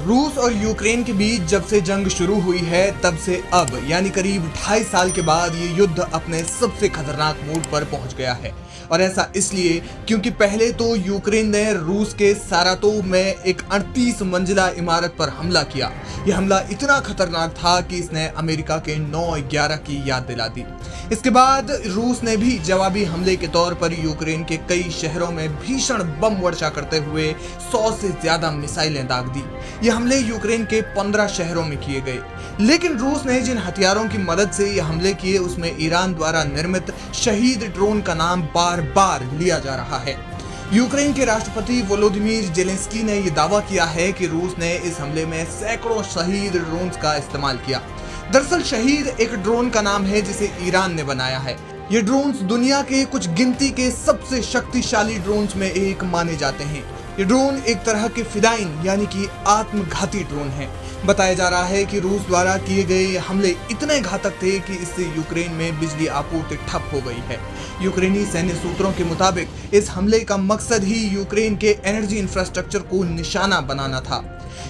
रूस और यूक्रेन के बीच जब से जंग शुरू हुई है तब से अब यानी करीब 2.5 साल के बाद ये युद्ध अपने सबसे खतरनाक मोड़ पर पहुंच गया है। और ऐसा इसलिए क्योंकि पहले तो यूक्रेन ने रूस के सारातोव में एक 38 मंजिला इमारत पर हमला किया। यह हमला इतना खतरनाक था कि इसने अमेरिका के 9/11 की याद दिला दी। इसके बाद रूस ने भी जवाबी हमले के तौर पर यूक्रेन के कई शहरों में भीषण बम वर्षा करते हुए 100 से ज्यादा मिसाइलें दाग दी। ये हमले यूक्रेन के 15 शहरों में किए गए। लेकिन रूस ने जिन हथियारों की मदद से ये हमले किए उसमें ईरान द्वारा निर्मित शहीद ड्रोन का नाम बार बार लिया जा रहा है। यूक्रेन के राष्ट्रपति वोलोदिमीर जेलेंस्की ने यह दावा किया है कि रूस ने इस हमले में सैकड़ों शहीद ड्रोन्स का इस्तेमाल किया। दरअसल शहीद एक ड्रोन का नाम है जिसे ईरान ने बनाया है। ये ड्रोन्स दुनिया के कुछ गिनती के सबसे शक्तिशाली ड्रोन्स में एक माने जाते हैं। ये ड्रोन एक तरह के फिदाइन यानी कि आत्मघाती ड्रोन है। बताया जा रहा है कि रूस द्वारा किए गए हमले इतने घातक थे कि इससे यूक्रेन में बिजली आपूर्ति ठप हो गई है। यूक्रेनी सैन्य सूत्रों के मुताबिक इस हमले का मकसद ही यूक्रेन के एनर्जी इंफ्रास्ट्रक्चर को निशाना बनाना था।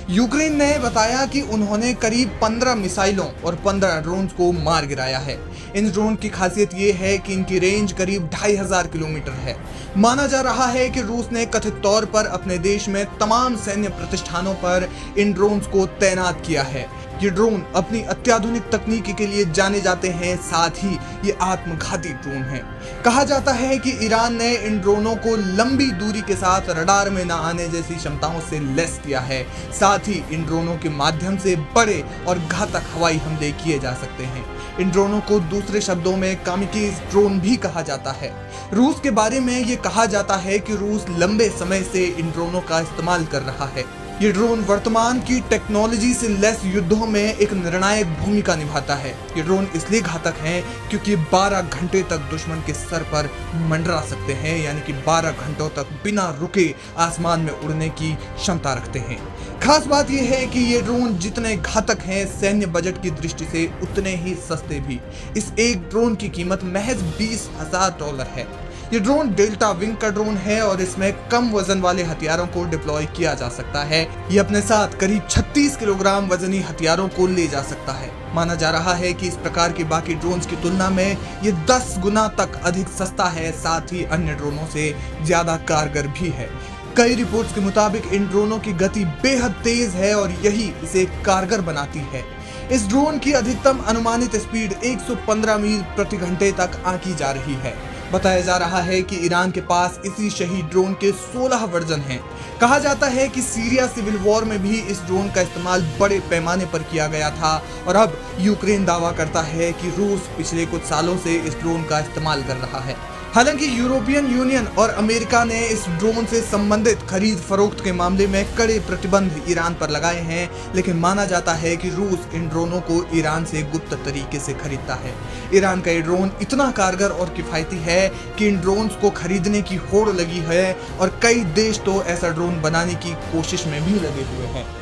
यूक्रेन ने बताया कि उन्होंने करीब 15 मिसाइलों और 15 ड्रोन्स को मार गिराया है। इन ड्रोन की खासियत ये है कि इनकी रेंज करीब 2500 किलोमीटर है। माना जा रहा है कि रूस ने कथित तौर पर अपने देश में तमाम सैन्य प्रतिष्ठानों पर इन ड्रोन्स को तैनात किया है। ये ड्रोन अपनी अत्याधुनिक तकनीकी के लिए जाने जाते हैं, साथ ही ये आत्मघाती ड्रोन है। कहा जाता है कि ईरान ने इन ड्रोनों को लंबी दूरी के साथ रडार में न आने जैसी क्षमताओं से लैस किया है। साथ ही इन ड्रोनों के माध्यम से बड़े और घातक हवाई हमले किए जा सकते हैं। इन ड्रोनों को दूसरे शब्दों में कामिकेज ड्रोन भी कहा जाता है। रूस के बारे में ये कहा जाता है कि रूस लंबे समय से इन ड्रोनों का इस्तेमाल कर रहा है। ये ड्रोन वर्तमान की टेक्नोलॉजी से लैस युद्धों में एक निर्णायक भूमिका निभाता है। ये ड्रोन इसलिए घातक हैं क्योंकि 12 घंटे तक दुश्मन के सर पर मंडरा सकते हैं, यानी कि 12 घंटों तक बिना रुके आसमान में उड़ने की क्षमता रखते हैं। खास बात यह है कि ये ड्रोन जितने घातक हैं, सैन्य बजट की दृष्टि से उतने ही सस्ते भी। इस एक ड्रोन की कीमत महज $20,000 है। ये ड्रोन डेल्टा विंग का ड्रोन है और इसमें कम वजन वाले हथियारों को डिप्लॉय किया जा सकता है। ये अपने साथ करीब 36 किलोग्राम वजनी हथियारों को ले जा सकता है। माना जा रहा है कि इस प्रकार के बाकी ड्रोन्स की तुलना में ये 10 गुना तक अधिक सस्ता है, साथ ही अन्य ड्रोनों से ज्यादा कारगर भी है। कई रिपोर्ट्स के मुताबिक इन ड्रोनों की गति बेहद तेज है और यही इसे कारगर बनाती है। इस ड्रोन की अधिकतम अनुमानित स्पीड 115 मील प्रति घंटे तक आंकी जा रही है। बताया जा रहा है कि ईरान के पास इसी शहीद ड्रोन के 16 वर्जन हैं। कहा जाता है कि सीरिया सिविल वॉर में भी इस ड्रोन का इस्तेमाल बड़े पैमाने पर किया गया था और अब यूक्रेन दावा करता है कि रूस पिछले कुछ सालों से इस ड्रोन का इस्तेमाल कर रहा है। हालांकि यूरोपियन यूनियन और अमेरिका ने इस ड्रोन से संबंधित खरीद फरोख्त के मामले में कड़े प्रतिबंध ईरान पर लगाए हैं, लेकिन माना जाता है कि रूस इन ड्रोनों को ईरान से गुप्त तरीके से खरीदता है। ईरान का ये ड्रोन इतना कारगर और किफायती है कि इन ड्रोन्स को खरीदने की होड़ लगी है और कई देश तो ऐसा ड्रोन बनाने की कोशिश में भी लगे हुए हैं।